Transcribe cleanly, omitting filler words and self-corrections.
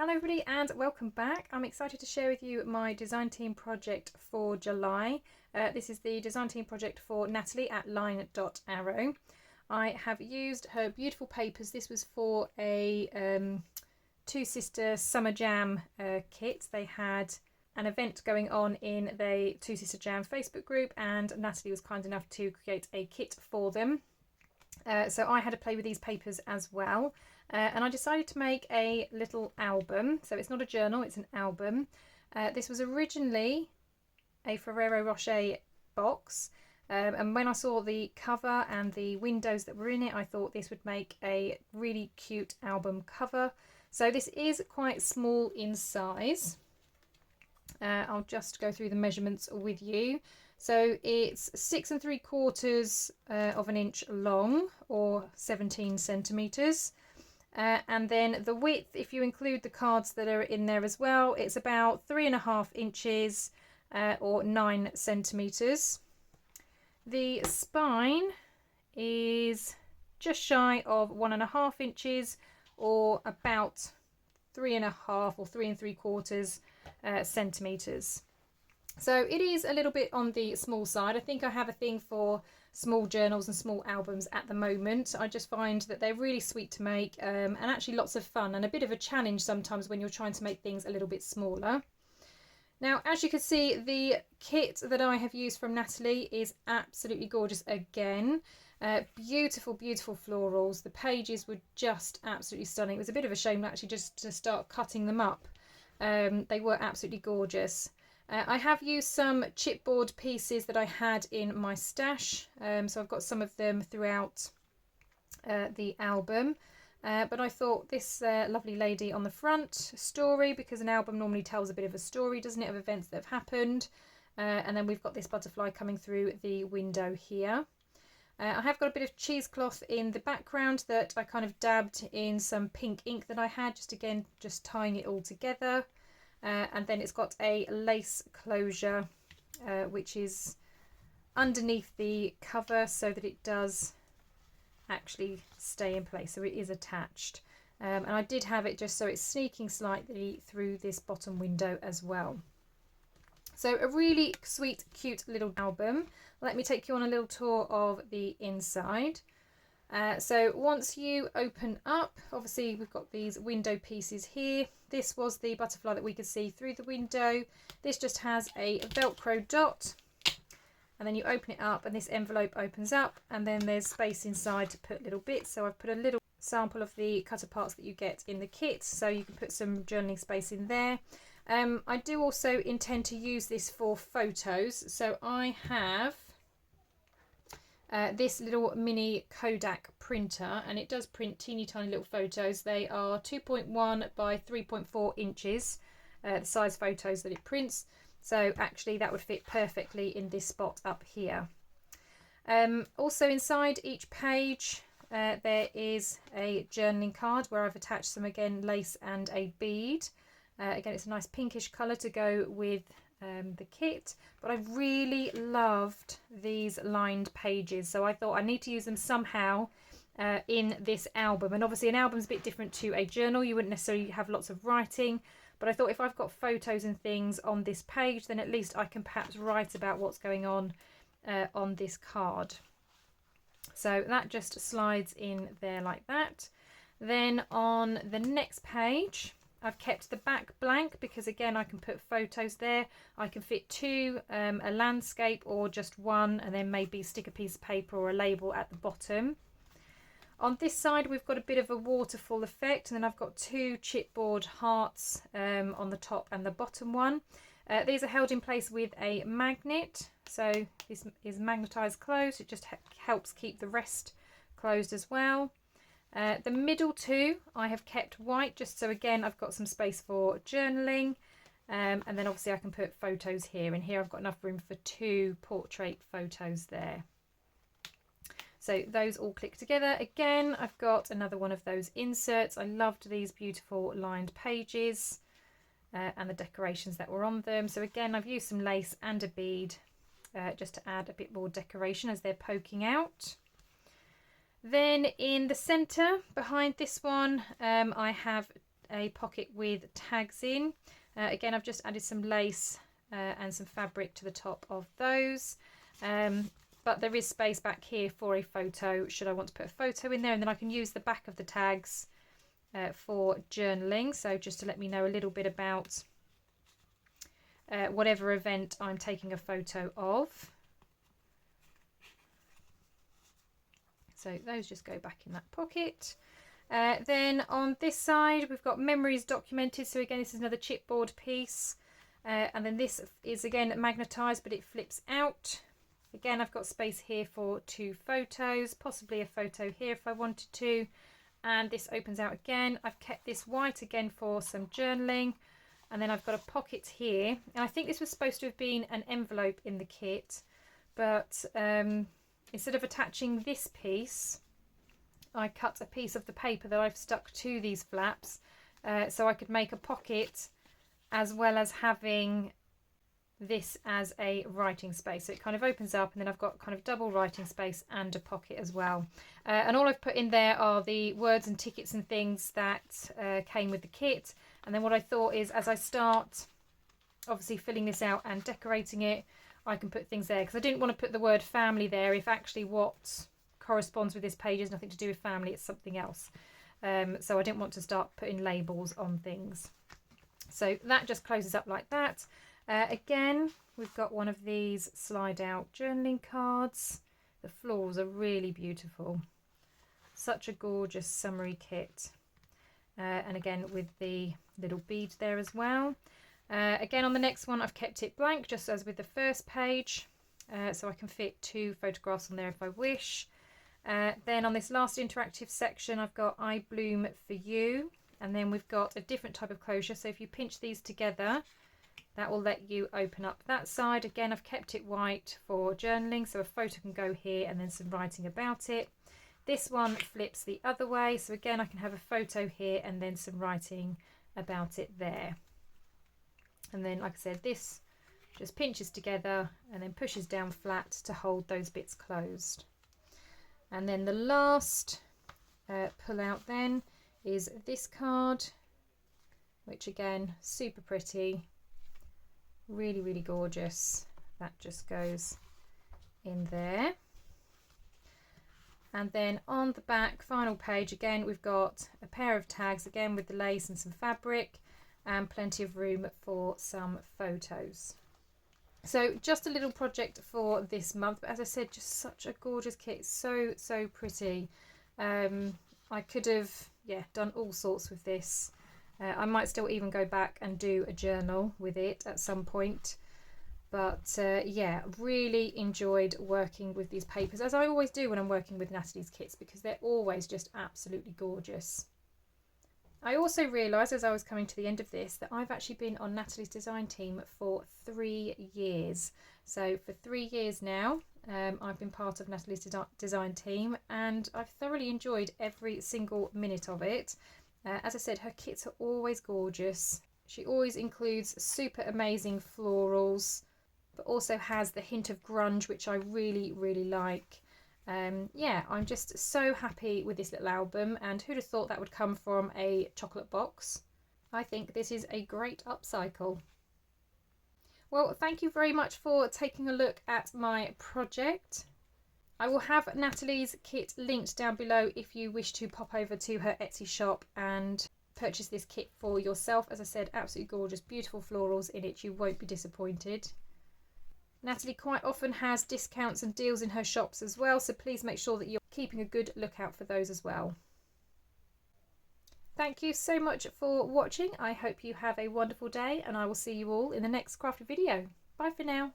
Hello everybody and welcome back. I'm excited to share with you my design team project for July. This is the design team project for Natalie at LineDotArrow. I have used her beautiful papers. This was for a Two Sister Summer Jam kit. They had an event going on in the Two Sister Jam Facebook group and Natalie was kind enough to create a kit for them. So I had to play with these papers as well. And I decided to make a little album. So it's not a journal, it's an album. This was originally a Ferrero Rocher box. And when I saw the cover and the windows that were in it, I thought this would make a really cute album cover. So this is quite small in size. I'll just go through the measurements with you. So it's 6 3/4 of an inch long, or 17 centimetres. And then the width, if you include the cards that are in there as well, it's about 3.5 inches or 9 centimetres. The spine is just shy of 1.5 inches or about 3.5 or 3 3/4 centimetres. So it is a little bit on the small side. I think I have a thing for small journals and small albums at the moment. I just find that they're really sweet to make and actually lots of fun and a bit of a challenge sometimes when you're trying to make things a little bit smaller. Now, as you can see, the kit that I have used from Natalie is absolutely gorgeous again. Beautiful, beautiful florals. The pages were just absolutely stunning. It was a bit of a shame actually just to start cutting them up. They were absolutely gorgeous. I have used some chipboard pieces that I had in my stash, so I've got some of them throughout the album. But I thought this lovely lady on the front story, because an album normally tells a bit of a story, doesn't it, of events that have happened. And then we've got this butterfly coming through the window here. I have got a bit of cheesecloth in the background that I kind of dabbed in some pink ink that I had, just tying it all together. And then it's got a lace closure which is underneath the cover so that it does actually stay in place, so it is attached. And I did have it just so it's sneaking slightly through this bottom window as well. So a really sweet, cute little album. Let me take you on a little tour of the inside. So once you open up, obviously we've got these window pieces here. This was the butterfly that we could see through the window. This just has a Velcro dot, and then you open it up and this envelope opens up, and then there's space inside to put little bits. So I've put a little sample of the cutter parts that you get in the kit, so you can put some journaling space in there. I do also intend to use this for photos, so I have this little mini Kodak printer, and it does print teeny tiny little photos. They are 2.1 by 3.4 inches, the size photos that it prints. So actually that would fit perfectly in this spot up here. Also inside each page there is a journaling card where I've attached some, again, lace and a bead. Again, it's a nice pinkish colour to go with the kit, but I really loved these lined pages, so I thought I need to use them somehow in this album. And obviously an album's a bit different to a journal. You wouldn't necessarily have lots of writing, but I thought if I've got photos and things on this page, then at least I can perhaps write about what's going on this card. So that just slides in there like that. Then on the next page, I've kept the back blank because, again, I can put photos there. I can fit two, a landscape or just one, and then maybe stick a piece of paper or a label at the bottom. On this side, we've got a bit of a waterfall effect, and then I've got two chipboard hearts on the top and the bottom one. These are held in place with a magnet, so this is magnetised closed. It just helps keep the rest closed as well. The middle two I have kept white, just so, again, I've got some space for journaling, and then obviously I can put photos here, and here I've got enough room for two portrait photos there. So those all click together. Again, I've got another one of those inserts. I loved these beautiful lined pages and the decorations that were on them. So again, I've used some lace and a bead just to add a bit more decoration as they're poking out. Then in the centre behind this one, I have a pocket with tags in. Again, I've just added some lace and some fabric to the top of those. But there is space back here for a photo should I want to put a photo in there, and then I can use the back of the tags for journaling. So just to let me know a little bit about whatever event I'm taking a photo of. So those just go back in that pocket. Then on this side we've got memories documented. So again, this is another chipboard piece. And then this is again magnetised, but it flips out. Again, I've got space here for 2 photos, possibly a photo here if I wanted to. And this opens out again. I've kept this white again for some journaling. And then I've got a pocket here. And I think this was supposed to have been an envelope in the kit, but instead of attaching this piece, I cut a piece of the paper that I've stuck to these flaps so I could make a pocket as well as having this as a writing space. So it kind of opens up, and then I've got kind of double writing space and a pocket as well. And all I've put in there are the words and tickets and things that came with the kit. And then what I thought is, as I start obviously filling this out and decorating it, I can put things there, because I didn't want to put the word family there if actually what corresponds with this page is nothing to do with family, it's something else. So I didn't want to start putting labels on things. So that just closes up like that. Again, we've got one of these slide out journaling cards. The florals are really beautiful. Such a gorgeous summery kit. And again with the little bead there as well. Again on the next one I've kept it blank, just as with the first page, so I can fit 2 photographs on there if I wish. Then on this last interactive section I've got I Bloom For You, and then we've got a different type of closure, so if you pinch these together that will let you open up that side. Again, I've kept it white for journaling, so a photo can go here and then some writing about it. This one flips the other way, so again I can have a photo here and then some writing about it there. And then, like I said, this just pinches together and then pushes down flat to hold those bits closed. And then the last pull out then is this card, which again, super pretty, really, really gorgeous. That just goes in there. And then on the back, final page, again, we've got a pair of tags, again with the lace and some fabric, and plenty of room for some photos. So just a little project for this month, but as I said, just such a gorgeous kit, so pretty. I could have done all sorts with this. I might still even go back and do a journal with it at some point, but yeah, really enjoyed working with these papers, as I always do when I'm working with Nathalie's kits, because they're always just absolutely gorgeous. I also realised as I was coming to the end of this that I've actually been on Nathalie's design team for 3 years. So for 3 years now, I've been part of Nathalie's design team, and I've thoroughly enjoyed every single minute of it. As I said, her kits are always gorgeous. She always includes super amazing florals, but also has the hint of grunge, which I really, really like. Yeah, I'm just so happy with this little album, and who'd have thought that would come from a chocolate box. I think this is a great upcycle. Well, thank you very much for taking a look at my project. I will have Nathalie's kit linked down below if you wish to pop over to her Etsy shop and purchase this kit for yourself. As I said, absolutely gorgeous, beautiful florals in it. You won't be disappointed. Nathalie quite often has discounts and deals in her shops as well, so please make sure that you're keeping a good lookout for those as well. Thank you so much for watching. I hope you have a wonderful day, and I will see you all in the next crafted video. Bye for now.